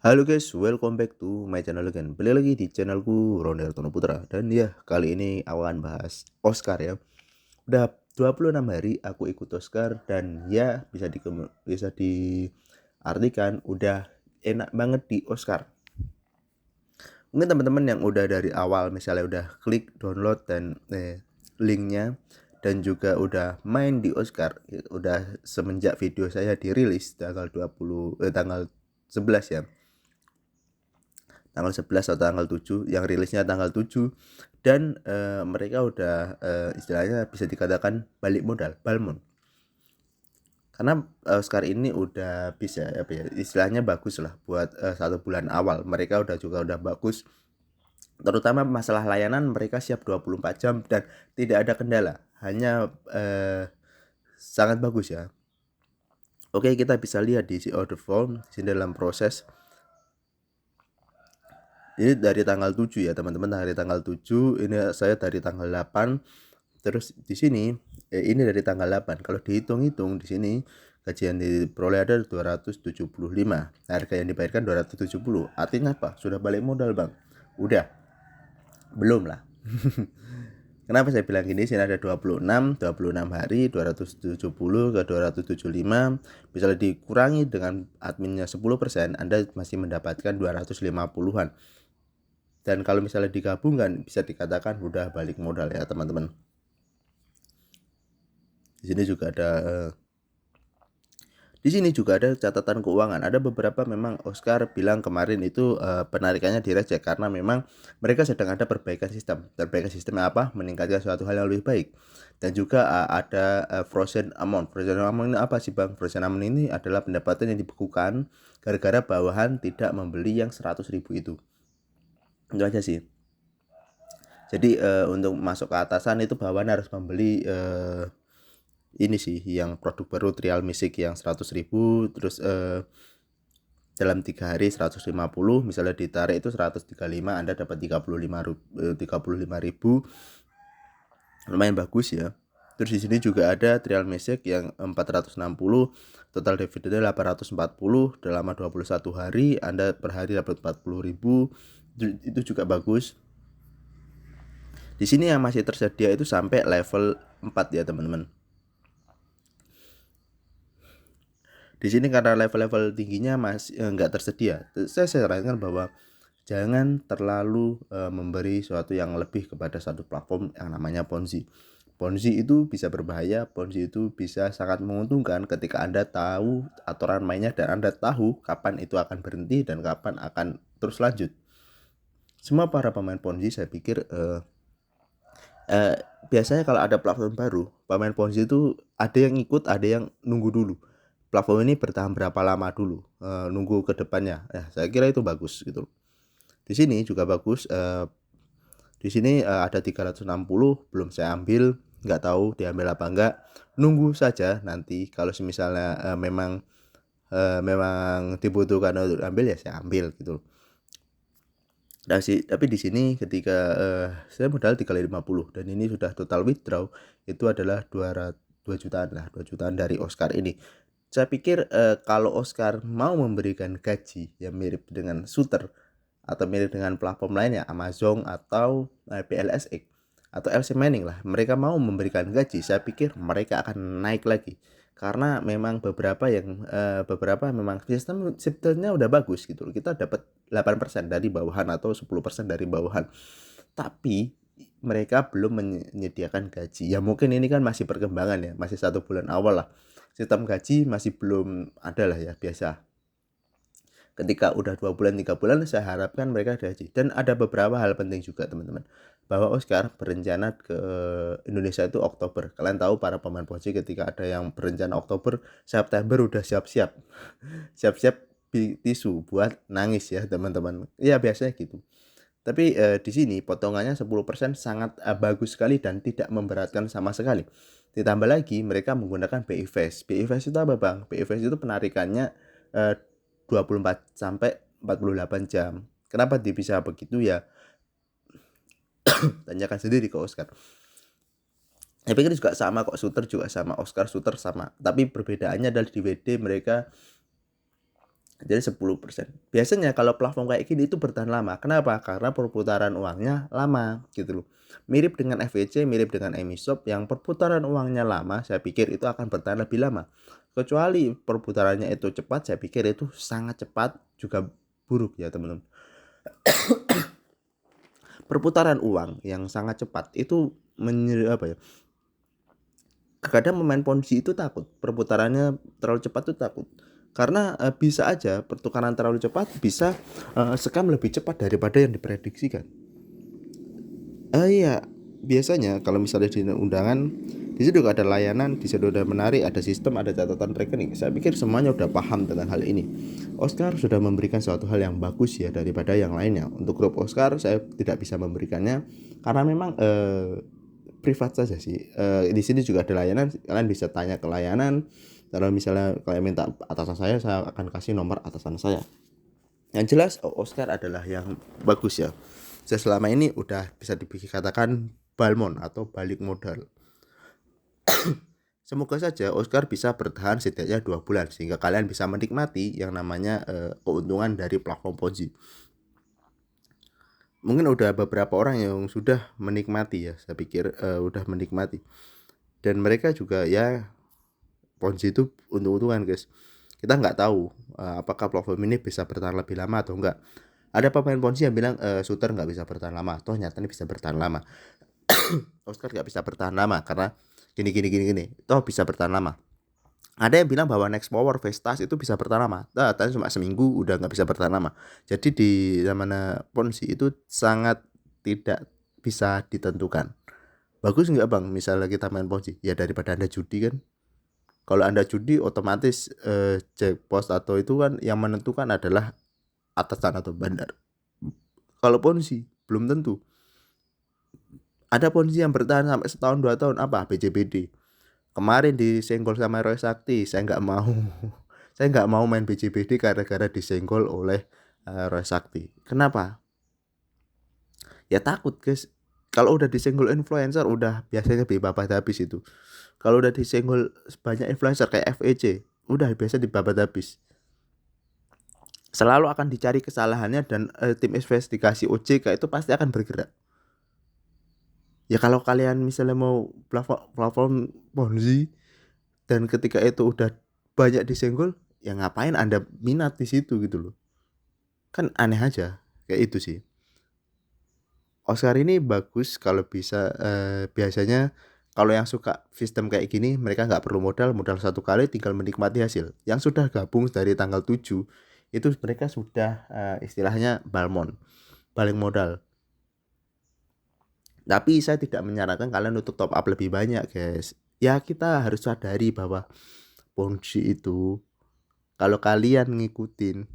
Halo guys, welcome back to my channel again. Balik lagi di channelku Ronde Hartono Putra. Dan ya, kali ini aku akan bahas Oscar ya. Udah 26 hari aku ikut Oscar dan ya bisa diartikan udah enak banget di Oscar. Mungkin teman-teman yang udah dari awal misalnya udah klik download dan linknya dan juga udah main di Oscar, udah semenjak video saya dirilis tanggal 11 ya. Tanggal 11 atau tanggal 7, yang rilisnya tanggal 7, dan mereka udah istilahnya bisa dikatakan balik modal, Balmond. Karena Oscar ini udah bisa apa ya, istilahnya bagus lah buat 1 bulan awal. Mereka udah bagus. Terutama masalah layanan mereka siap 24 jam dan tidak ada kendala. Hanya sangat bagus ya. Oke, kita bisa lihat di order form sini dalam proses. Ini dari tanggal 7 ya teman-teman, dari tanggal 7, ini saya dari tanggal 8. Terus di sini ini dari tanggal 8. Kalau dihitung-hitung di sini gaji yang diperoleh ada 275. Harga yang dibayarkan 270. Artinya apa? Sudah balik modal, Bang. Udah. Belum lah. Kenapa saya bilang gini? Sini ada 26 hari 270 ke 275. Misalnya dikurangi dengan adminnya 10%, Anda masih mendapatkan 250-an. Dan kalau misalnya digabungkan bisa dikatakan udah balik modal ya, teman-teman. Di sini juga ada catatan keuangan. Ada beberapa memang Oscar bilang kemarin itu penarikannya direject karena memang mereka sedang ada perbaikan sistem. Perbaikan sistemnya apa? Meningkatkan suatu hal yang lebih baik. Dan juga ada frozen amount. Frozen amount ini apa sih, Bang? Frozen amount ini adalah pendapatan yang dibekukan gara-gara bawahan tidak membeli yang 100.000 itu. Itu aja sih. Jadi untuk masuk ke atasan itu bawahan harus membeli ini sih yang produk baru Trial Music yang 100.000, terus dalam 3 hari 150, misalnya ditarik itu 135, Anda dapat 35.000, lumayan bagus ya. Terus di sini juga ada Trial Music yang 460, total dividennya 840 dalam 21 hari, Anda per hari dapat 40.000, itu juga bagus. Di sini yang masih tersedia itu sampai level 4 ya teman-teman. Di sini karena level-level tingginya masih nggak tersedia. Saya sarankan bahwa jangan terlalu memberi sesuatu yang lebih kepada satu platform yang namanya Ponzi. Ponzi itu bisa berbahaya, Ponzi itu bisa sangat menguntungkan ketika Anda tahu aturan mainnya dan Anda tahu kapan itu akan berhenti dan kapan akan terus lanjut. Semua para pemain Ponzi saya pikir biasanya kalau ada platform baru, pemain Ponzi itu ada yang ikut, ada yang nunggu dulu. Platform ini bertahan berapa lama dulu, nunggu ke depannya. Ya, saya kira itu bagus gitu. Di sini juga bagus. Di sini ada 360, belum saya ambil, nggak tahu diambil apa enggak. Nunggu saja nanti kalau misalnya memang dibutuhkan untuk ambil ya saya ambil gitu. Nah tapi di sini ketika saya modal 350 dan ini sudah total withdraw itu adalah 2 jutaan lah, 2 jutaan dari Oscar ini. Saya pikir kalau Oscar mau memberikan gaji yang mirip dengan Shooter atau mirip dengan platform lainnya, Amazon atau PLSX atau LC Mining lah, mereka mau memberikan gaji, saya pikir mereka akan naik lagi. Karena memang beberapa memang sistemnya udah bagus gitu. Kita dapat 8% dari bawahan atau 10% dari bawahan. Tapi mereka belum menyediakan gaji. Ya mungkin ini kan masih perkembangan ya, masih 1 bulan awal lah. Sistem gaji masih belum ada lah ya, biasa. Ketika udah 2 bulan 3 bulan saya harapkan mereka gaji. Dan ada beberapa hal penting juga teman-teman, bahwa Oscar berencana ke Indonesia itu Oktober. Kalian tahu para pemain Ponzi ketika ada yang berencana Oktober, September udah siap-siap siap-siap tisu buat nangis ya teman-teman. Ya biasanya gitu. Tapi di sini potongannya 10% sangat bagus sekali dan tidak memberatkan sama sekali. Ditambah lagi mereka menggunakan BI Fast. BI Fast itu apa, Bang? BI Fast itu penarikannya 24 sampai 48 jam. Kenapa dia bisa begitu ya? Tanyakan sendiri ke Oscar. Saya pikir juga sama kok, Shooter juga sama, Oscar Shooter sama. Tapi perbedaannya adalah di WD mereka Jadi 10%. Biasanya kalau platform kayak gini itu bertahan lama. Kenapa? Karena perputaran uangnya lama gitu loh. Mirip dengan FEC, mirip dengan Emisoft yang perputaran uangnya lama, saya pikir itu akan bertahan lebih lama. Kecuali perputarannya itu cepat, saya pikir itu sangat cepat juga buruk ya teman-teman. Perputaran uang yang sangat cepat itu kadang pemain Ponzi itu takut perputarannya terlalu cepat itu takut karena bisa aja pertukaran terlalu cepat bisa scam lebih cepat daripada yang diprediksikan. Iya, biasanya kalau misalnya di undangan di situ ada layanan, di situ ada menarik, ada sistem, ada catatan rekening. Saya pikir semuanya udah paham tentang hal ini. Oscar sudah memberikan suatu hal yang bagus ya daripada yang lainnya. Untuk grup Oscar saya tidak bisa memberikannya karena memang privat saja sih. Di sini juga ada layanan, kalian bisa tanya ke layanan. Kalau misalnya kalian minta atasan saya akan kasih nomor atasan saya. Yang jelas Oscar adalah yang bagus ya. Saya selama ini udah bisa dikatakan balmon atau balik modal. Semoga saja Oscar bisa bertahan setidaknya 2 bulan sehingga kalian bisa menikmati yang namanya keuntungan dari platform Ponzi. Mungkin udah beberapa orang yang sudah menikmati ya, saya pikir udah menikmati. Dan mereka juga ya Ponzi itu untung-untungan guys. Kita nggak tahu apakah platform ini bisa bertahan lebih lama atau enggak. Ada pemain Ponzi yang bilang shooter nggak bisa bertahan lama. Toh nyatanya bisa bertahan lama. Oscar nggak bisa bertahan lama karena gini. Toh bisa bertahan lama. Ada yang bilang bahwa Next Power Vestas itu bisa bertahan lama. Nah, tadi cuma seminggu udah nggak bisa bertahan lama. Jadi di zaman Ponzi itu sangat tidak bisa ditentukan. Bagus nggak bang? Misalnya kita main Ponzi, ya daripada Anda judi kan. Kalau Anda judi otomatis jackpot atau itu kan yang menentukan adalah atasan atau bandar. Kalau Ponzi belum tentu. Ada Ponzi yang bertahan sampai setahun 2 tahun apa? BJBD. Kemarin disenggol sama Roy Sakti, saya nggak mau. Saya nggak mau main BJBD gara-gara disenggol oleh Roy Sakti. Kenapa? Ya takut guys. Kalau udah disenggol influencer udah biasanya babat habis itu. Kalau udah disenggol banyak influencer kayak FEC, udah biasa dibabat habis. Selalu akan dicari kesalahannya dan tim investigasi OJK itu pasti akan bergerak. Ya kalau kalian misalnya mau platform Ponzi dan ketika itu udah banyak disenggol, ya ngapain Anda minat di situ gitu loh. Kan aneh aja kayak itu sih. Oscar ini bagus kalau bisa biasanya kalau yang suka sistem kayak gini mereka nggak perlu modal satu kali tinggal menikmati hasil. Yang sudah gabung dari tanggal 7 itu mereka sudah istilahnya balmon, balik modal. Tapi saya tidak menyarankan kalian untuk top up lebih banyak guys. Ya kita harus sadari bahwa Ponzi itu kalau kalian ngikutin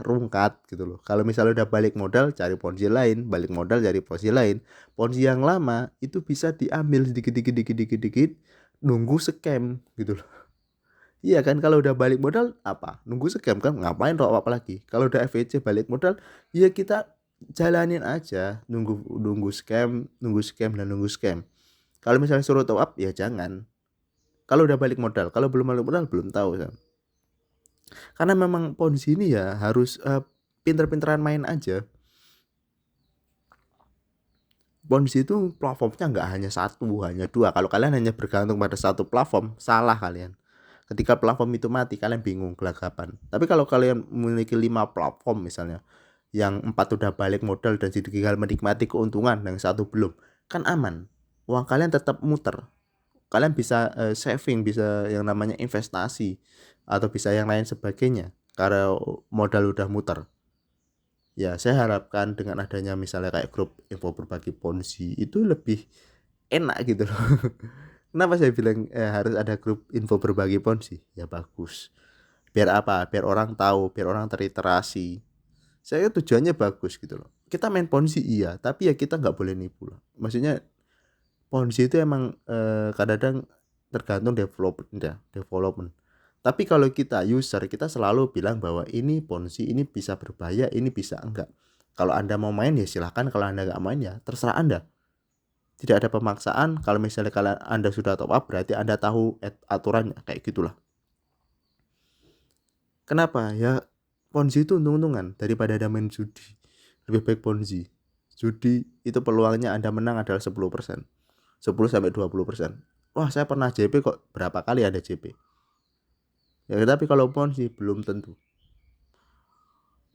rungkat gitu loh. Kalau misalnya udah balik modal cari Ponzi lain, balik modal cari Ponzi lain. Ponzi yang lama itu bisa diambil sedikit nunggu scam gitu loh. Iya kan kalau udah balik modal apa? Nunggu scam kan ngapain top up lagi? Kalau udah FEC balik modal ya kita jalanin aja nunggu scam. Kalau misalnya suruh top up ya jangan. Kalau udah balik modal, kalau belum balik modal belum tahu ya. Karena memang Ponzi ini ya harus pinter-pinteran main aja. Ponzi itu platformnya nggak hanya satu, hanya dua. Kalau kalian hanya bergantung pada satu platform, salah kalian. Ketika platform itu mati, kalian bingung gelagapan. Tapi kalau kalian memiliki 5 platform misalnya, yang 4 udah balik modal dan tinggal menikmati keuntungan, yang satu belum, kan aman. Uang kalian tetap muter. Kalian bisa saving, bisa yang namanya investasi, atau bisa yang lain sebagainya. Karena modal udah muter. Ya saya harapkan dengan adanya misalnya kayak grup info berbagi Ponzi itu lebih enak gitu loh. Kenapa saya bilang harus ada grup info berbagi Ponzi? Ya bagus. Biar apa? Biar orang tahu, biar orang terliterasi. Saya tujuannya bagus gitu loh. Kita main Ponzi iya, tapi ya kita nggak boleh nipu lah. Maksudnya Ponzi itu emang kadang-kadang tergantung development. Tapi kalau kita user, kita selalu bilang bahwa ini Ponzi, ini bisa berbahaya, ini bisa enggak. Kalau Anda mau main ya silahkan, kalau Anda enggak main ya terserah Anda. Tidak ada pemaksaan. Kalau misalnya kalian Anda sudah top up berarti Anda tahu aturannya, kayak gitulah. Kenapa? Ya Ponzi itu untung-untungan daripada Anda main judi. Lebih baik Ponzi. Judi itu peluangnya Anda menang adalah 10%. 10-20%. Wah, saya pernah JP kok, berapa kali ada JP. Ya, tapi kalau Ponzi belum tentu.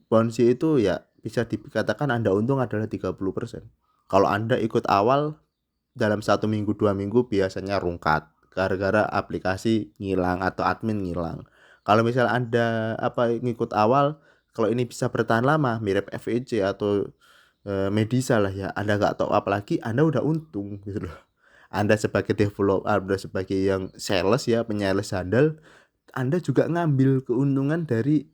Ponzi itu ya bisa dikatakan Anda untung adalah 30%. Kalau Anda ikut awal, dalam 1 minggu 2 minggu biasanya rungkat gara-gara aplikasi ngilang atau admin ngilang. Kalau misal Anda ngikut awal, kalau ini bisa bertahan lama mirip FEC atau Medisa lah ya, Anda nggak tahu apalagi Anda udah untung gitu loh. Anda sebagai developer, Anda sebagai yang sales ya, penyales handal, Anda juga ngambil keuntungan dari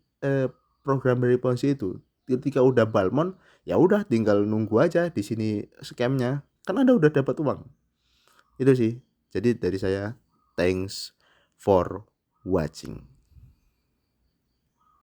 program dari Ponzi itu. Ketika udah balmon, ya udah tinggal nunggu aja di sini scamnya, kan Anda udah dapat uang. Itu sih. Jadi dari saya, thanks for watching.